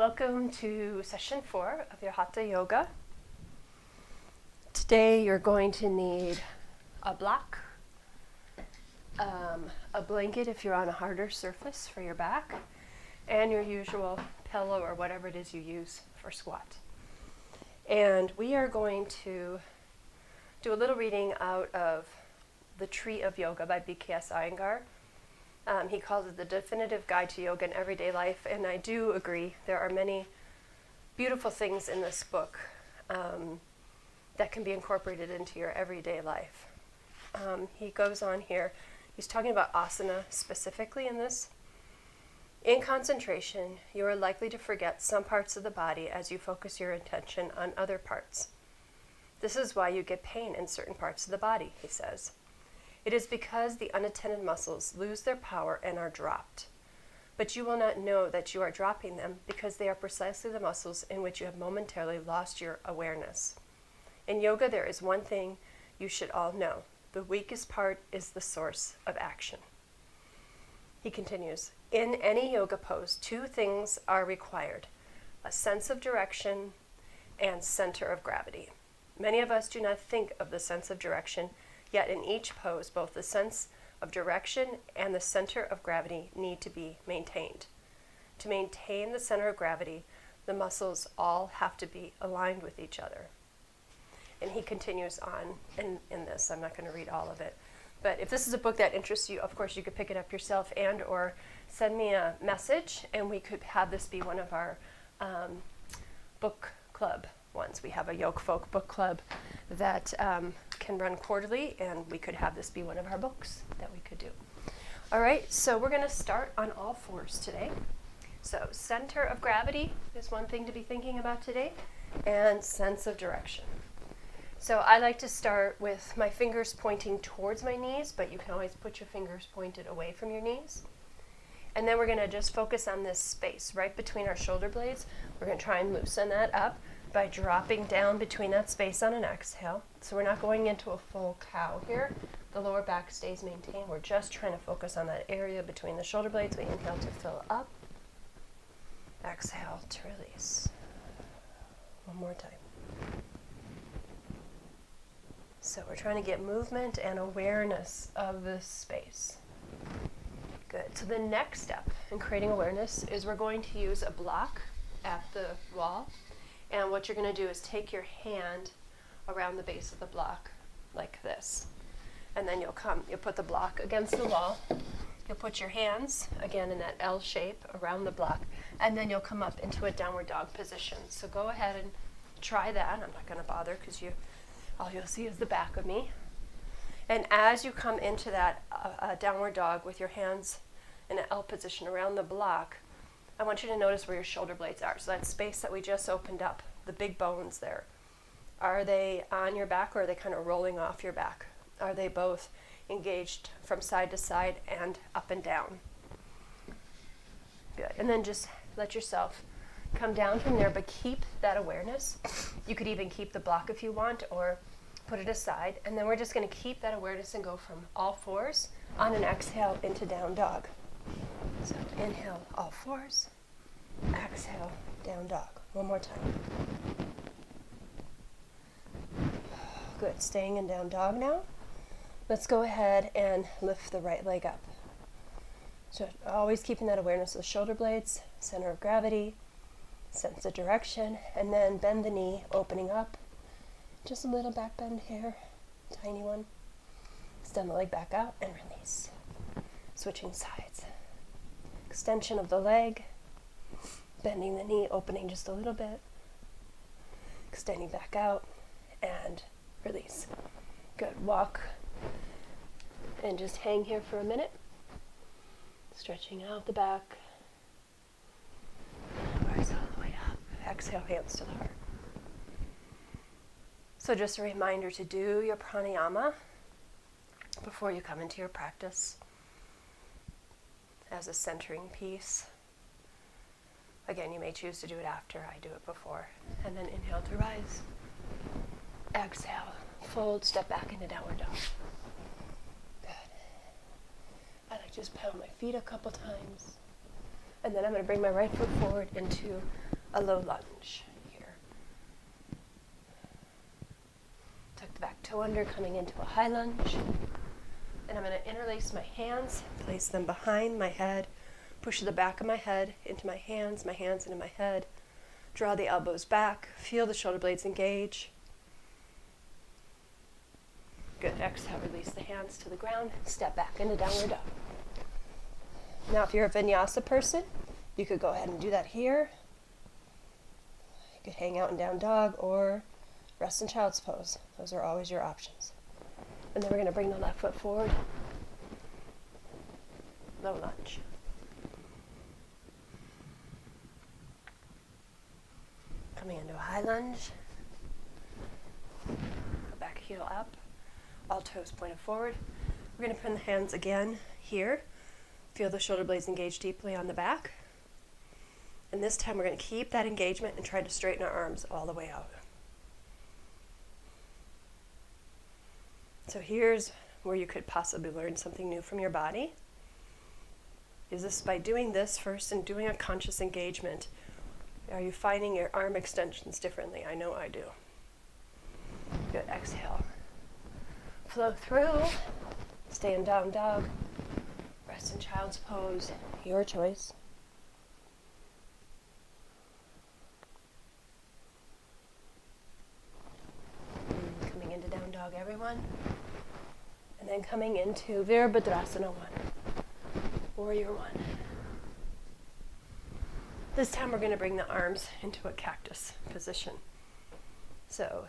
Welcome to session 4 of your Hatha yoga. Today you're going to need a block, a blanket if you're on a harder surface for your back, and your usual pillow or whatever it is you use for squat. And we are going to do a little reading out of The Tree of Yoga by B.K.S. Iyengar. He calls it the definitive guide to yoga in everyday life, and I do agree. There are many beautiful things in this book that can be incorporated into your everyday life. He goes on here, he's talking about asana specifically in this. In concentration, you are likely to forget some parts of the body as you focus your attention on other parts. This is why you get pain in certain parts of the body, he says. It is because the unattended muscles lose their power and are dropped. But you will not know that you are dropping them because they are precisely the muscles in which you have momentarily lost your awareness. In yoga, there is one thing you should all know. The weakest part is the source of action. He continues, in any yoga pose, two things are required: a sense of direction and center of gravity. Many of us do not think of the sense of direction. Yet in each pose, both the sense of direction and the center of gravity need to be maintained. To maintain the center of gravity, the muscles all have to be aligned with each other. And he continues on in this. I'm not going to read all of it. But if this is a book that interests you, of course, you could pick it up yourself and or send me a message, and we could have this be one of our book club ones. We have a Yoke Folk book club that can run quarterly, and we could have this be one of our books that we could do. All right, so we're going to start on all fours today. So center of gravity is one thing to be thinking about today, and sense of direction. So I like to start with my fingers pointing towards my knees, but you can always put your fingers pointed away from your knees. And then we're going to just focus on this space right between our shoulder blades. We're going to try and loosen that up by dropping down between that space on an exhale. So we're not going into a full cow here. The lower back stays maintained. We're just trying to focus on that area between the shoulder blades. We inhale to fill up. Exhale to release. One more time. So we're trying to get movement and awareness of this space. Good. So the next step in creating awareness is we're going to use a block at the wall. And what you're going to do is take your hand around the base of the block like this. And then you'll put the block against the wall. You'll put your hands, again, in that L shape around the block. And then you'll come up into a downward dog position. So go ahead and try that. I'm not going to bother because all you'll see is the back of me. And as you come into that downward dog with your hands in an L position around the block, I want you to notice where your shoulder blades are. So that space that we just opened up, the big bones there. Are they on your back, or are they kind of rolling off your back? Are they both engaged from side to side and up and down? Good. And then just let yourself come down from there, but keep that awareness. You could even keep the block if you want, or put it aside. And then we're just going to keep that awareness and go from all fours on an exhale into down dog. So inhale, all fours. Exhale, down dog. One more time. Good. Staying in down dog now. Let's go ahead and lift the right leg up. So always keeping that awareness of the shoulder blades, center of gravity, sense of direction, and then bend the knee, opening up. Just a little back bend here, tiny one. Extend the leg back out and release. Switching sides. Extension of the leg, bending the knee, opening just a little bit, extending back out, and release. Good. Walk and just hang here for a minute, stretching out the back. Rise all the way up. Exhale, hands to the heart. So just a reminder to do your pranayama before you come into your practice as a centering piece. Again, you may choose to do it after. I do it before. And then inhale to rise. Exhale, fold, step back into downward dog. Good. I like to just pound my feet a couple times. And then I'm going to bring my right foot forward into a low lunge here. Tuck the back toe under, coming into a high lunge. And I'm going to interlace my hands, place them behind my head, push the back of my head into my hands into my head. Draw the elbows back, feel the shoulder blades engage. Good, exhale, release the hands to the ground, step back into downward dog. Now if you're a vinyasa person, you could go ahead and do that here. You could hang out in down dog or rest in child's pose. Those are always your options. And then we're going to bring the left foot forward. Low lunge. Coming into a high lunge. Back heel up. All toes pointed forward. We're going to pin the hands again here. Feel the shoulder blades engage deeply on the back. And this time we're going to keep that engagement and try to straighten our arms all the way out. So here's where you could possibly learn something new from your body. Is this by doing this first and doing a conscious engagement? Are you finding your arm extensions differently? I know I do. Good, exhale. Flow through, stay in down dog, rest in child's pose, your choice. Coming into down dog, everyone. And then coming into Virabhadrasana 1, Warrior 1. This time we're going to bring the arms into a cactus position. So,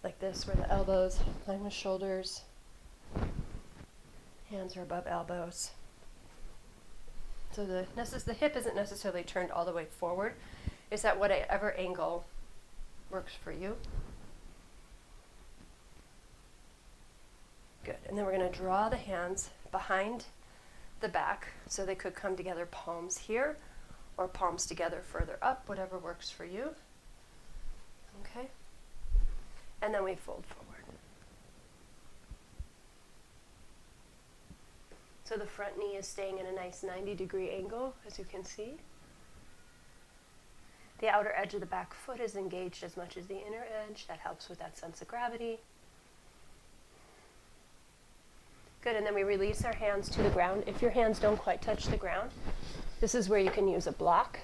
like this, where the elbows line with shoulders, hands are above elbows. So the hip isn't necessarily turned all the way forward. It's at whatever angle works for you. Good. And then we're going to draw the hands behind the back so they could come together, palms here or palms together further up, whatever works for you. Okay. And then we fold forward. So the front knee is staying in a nice 90-degree angle, as you can see. The outer edge of the back foot is engaged as much as the inner edge. That helps with that sense of gravity. Good, and then we release our hands to the ground. If your hands don't quite touch the ground, this is where you can use a block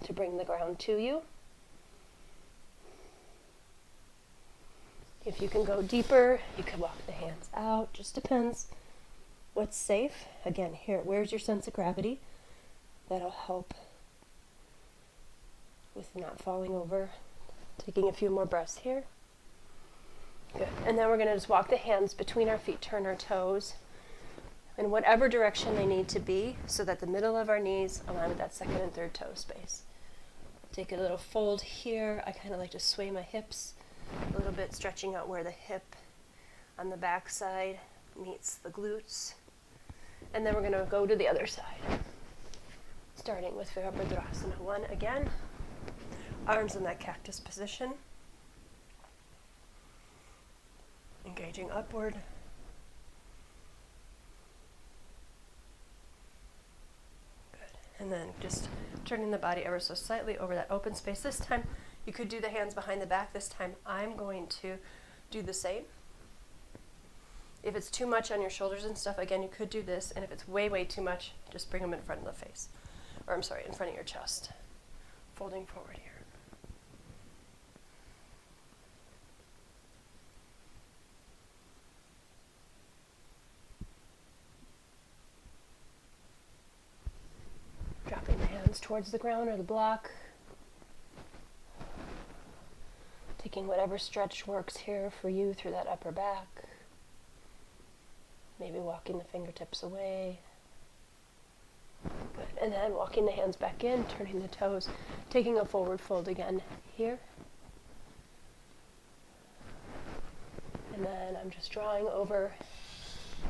to bring the ground to you. If you can go deeper, you can walk the hands out. Just depends what's safe. Again, here, where's your sense of gravity? That'll help with not falling over. Taking a few more breaths here. Good. And then we're going to just walk the hands between our feet, turn our toes in whatever direction they need to be so that the middle of our knees align with that second and third toe space. Take a little fold here. I kind of like to sway my hips a little bit, stretching out where the hip on the back side meets the glutes. And then we're going to go to the other side. Starting with Virabhadrasana 1 again. Arms in that cactus position. Engaging upward. Good. And then just turning the body ever so slightly over that open space. This time you could do the hands behind the back. This time I'm going to do the same. If it's too much on your shoulders and stuff, again, you could do this. And if it's way, way too much, just bring them in front of the face. Or I'm sorry, in front of your chest. Folding forward here. Dropping the hands towards the ground or the block. Taking whatever stretch works here for you through that upper back. Maybe walking the fingertips away. Good. And then walking the hands back in, turning the toes, taking a forward fold again here. And then I'm just drawing over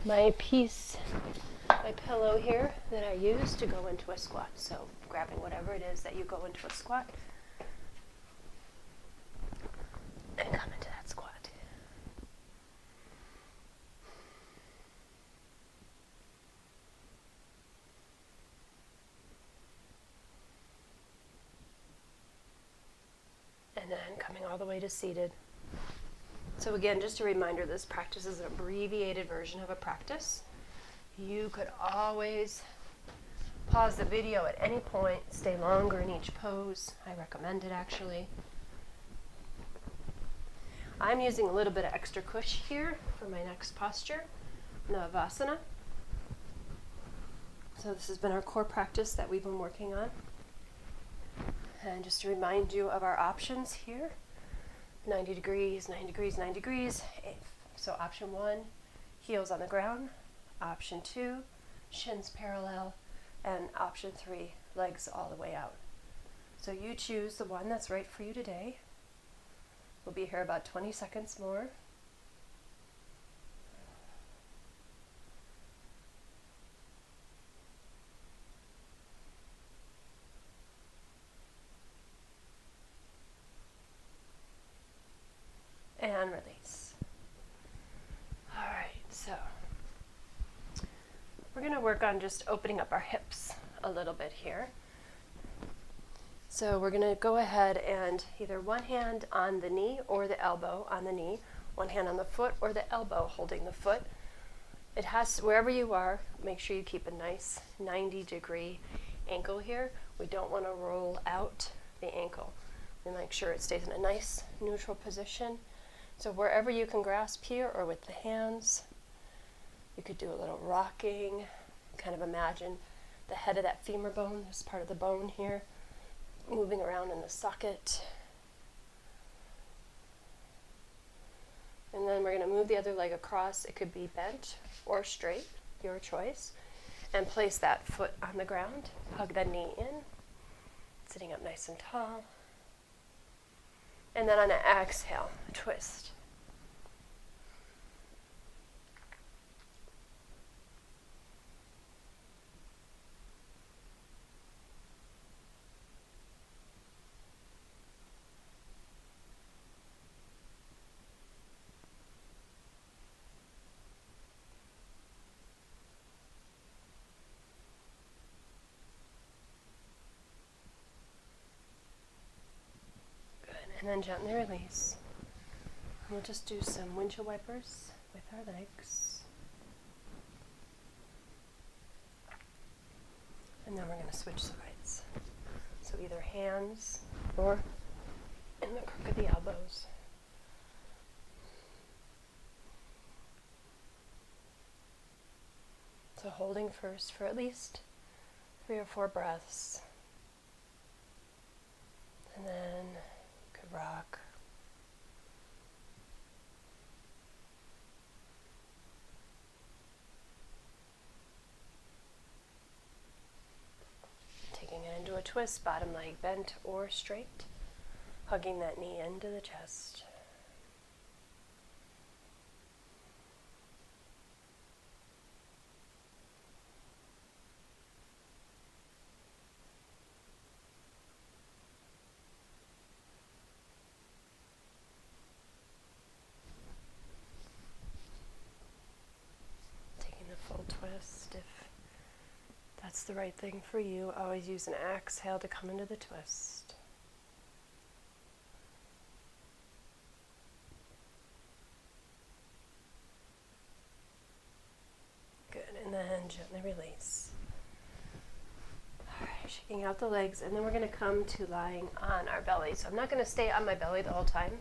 my piece, my pillow here that I use to go into a squat. So grabbing whatever it is that you go into a squat and come into that squat. all the way to seated. So again, just a reminder, this practice is an abbreviated version of a practice. You could always pause the video at any point, stay longer in each pose. I recommend it actually. I'm using a little bit of extra cush here for my next posture, Navasana. So this has been our core practice that we've been working on. And just to remind you of our options here, 90 degrees, 90 degrees, 90 degrees. So option 1, heels on the ground. Option 2, shins parallel. And option 3, legs all the way out. So you choose the one that's right for you today. We'll be here about 20 seconds more. And release. All right, so we're going to work on just opening up our hips a little bit here. So we're going to go ahead and either one hand on the knee or the elbow on the knee, one hand on the foot or the elbow holding the foot. It has, wherever you are, make sure you keep a nice 90-degree ankle here. We don't want to roll out the ankle. We make sure it stays in a nice neutral position. So wherever you can grasp here or with the hands, you could do a little rocking, kind of imagine the head of that femur bone, this part of the bone here, moving around in the socket. And then we're going to move the other leg across. It could be bent or straight, your choice. And place that foot on the ground. Hug the knee in, sitting up nice and tall. And then on an exhale, twist. And then gently release. We'll just do some windshield wipers with our legs. And then we're going to switch sides. So either hands or in the crook of the elbows. So holding first for at least 3 or 4 breaths. And then rock. Taking it into a twist, bottom leg bent or straight. Hugging that knee into the chest. Twist. If that's the right thing for you, always use an exhale to come into the twist. Good, and then gently release. All right, shaking out the legs, and then we're going to come to lying on our belly. So I'm not going to stay on my belly the whole time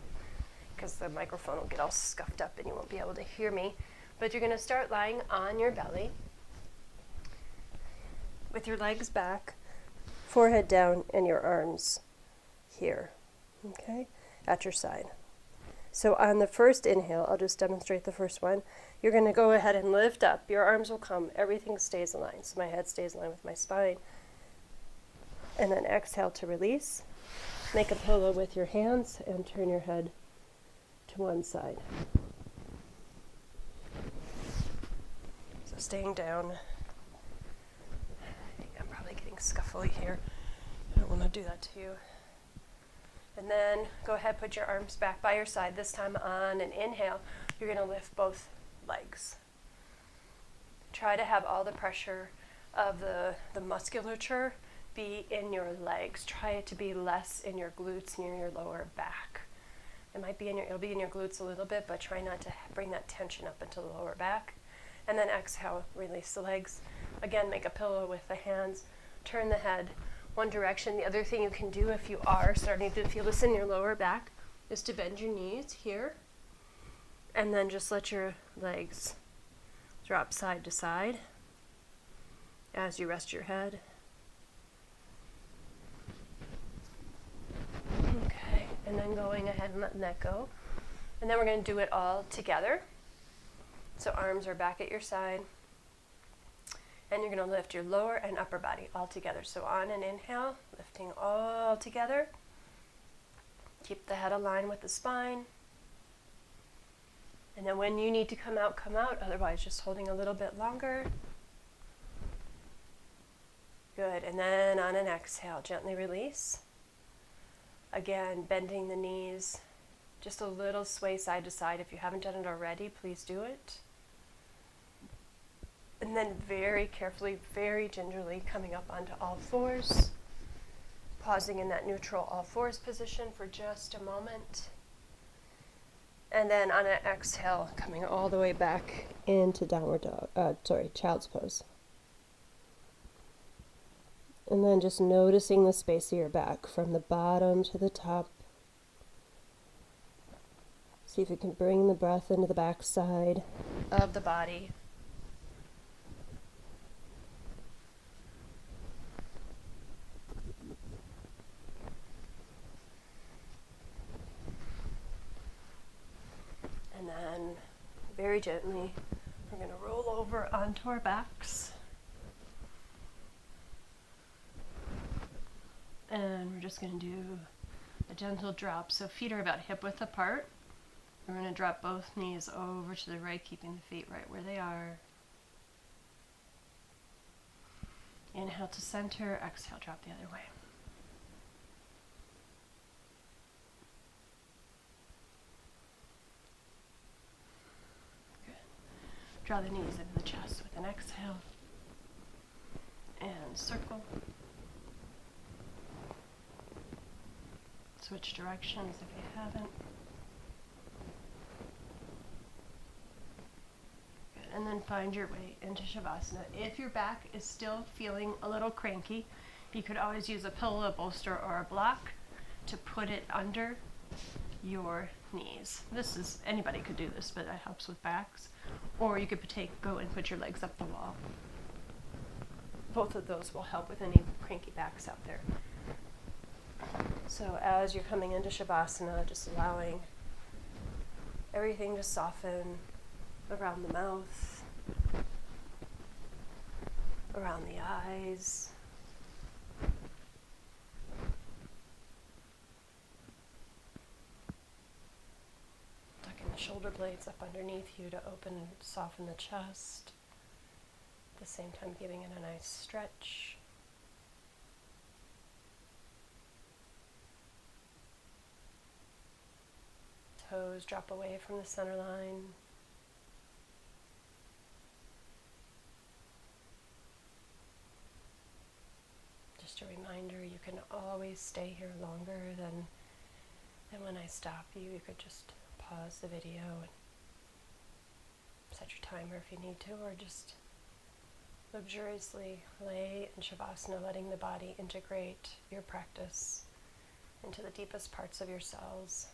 because the microphone will get all scuffed up and you won't be able to hear me. But you're going to start lying on your belly with your legs back, forehead down, and your arms here, okay, at your side. So on the first inhale, I'll just demonstrate the first one. You're going to go ahead and lift up. Your arms will come. Everything stays aligned. So my head stays aligned with my spine. And then exhale to release. Make a pillow with your hands and turn your head to one side. So staying down. I think I'm probably getting scuffly here. I don't want to do that to you. And then go ahead, put your arms back by your side. This time on an inhale, you're going to lift both legs. Try to have all the pressure of the musculature be in your legs. Try it to be less in your glutes near your lower back. It'll be in your glutes a little bit, but try not to bring that tension up into the lower back. And then exhale, release the legs. Again, make a pillow with the hands. Turn the head one direction. The other thing you can do if you are starting to feel this in your lower back is to bend your knees here. And then just let your legs drop side to side as you rest your head. Okay, and then going ahead and letting that go. And then we're going to do it all together. So arms are back at your side. And you're going to lift your lower and upper body all together. So on an inhale, lifting all together. Keep the head aligned with the spine. And then when you need to come out, come out. Otherwise, just holding a little bit longer. Good. And then on an exhale, gently release. Again, bending the knees. Just a little sway side to side. If you haven't done it already, please do it. And then very carefully, very gingerly coming up onto all fours. Pausing in that neutral all fours position for just a moment. And then on an exhale, coming all the way back into child's pose. And then just noticing the space of your back from the bottom to the top. See if you can bring the breath into the back side of the body. And then very gently, we're going to roll over onto our backs. And we're just going to do a gentle drop. So feet are about hip width apart. We're going to drop both knees over to the right, keeping the feet right where they are. Inhale to center, exhale, drop the other way. Good. Draw the knees into the chest with an exhale. And circle. Switch directions if you haven't. Good. And then find your way into Shavasana. If your back is still feeling a little cranky, you could always use a pillow, a bolster, or a block to put it under your knees. Anybody could do this, but it helps with backs. Or you could go and put your legs up the wall. Both of those will help with any cranky backs out there. So as you're coming into Shavasana, just allowing everything to soften around the mouth, around the eyes. Tucking the shoulder blades up underneath you to open and soften the chest. At the same time giving it a nice stretch. Toes drop away from the center line. Just a reminder, you can always stay here longer than when I stop you. You could just pause the video and set your timer if you need to, or just luxuriously lay in Shavasana, letting the body integrate your practice into the deepest parts of your cells.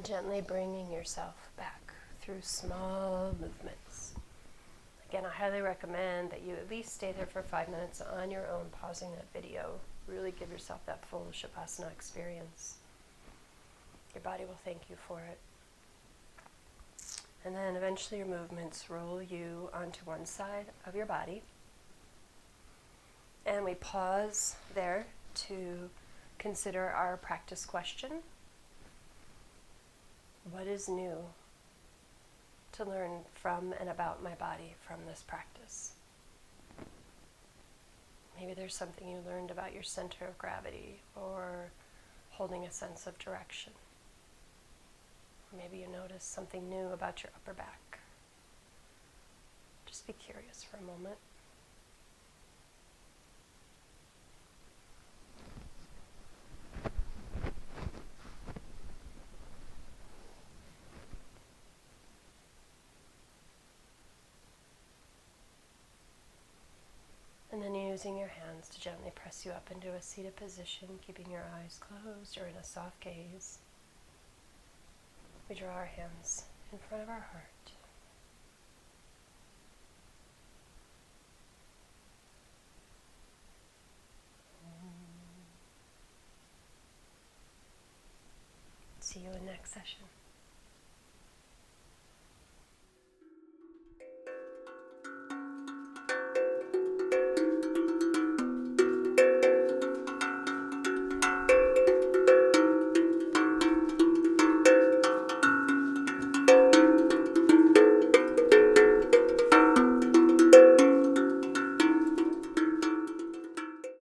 Gently bringing yourself back through small movements. Again, I highly recommend that you at least stay there for 5 minutes on your own, pausing that video. Really give yourself that full Shavasana experience. Your body will thank you for it. And then eventually your movements roll you onto one side of your body. And we pause there to consider our practice question. What is new to learn from and about my body from this practice? Maybe there's something you learned about your center of gravity or holding a sense of direction. Or maybe you noticed something new about your upper back. Just be curious for a moment. And then using your hands to gently press you up into a seated position, keeping your eyes closed or in a soft gaze. We draw our hands in front of our heart. See you in next session.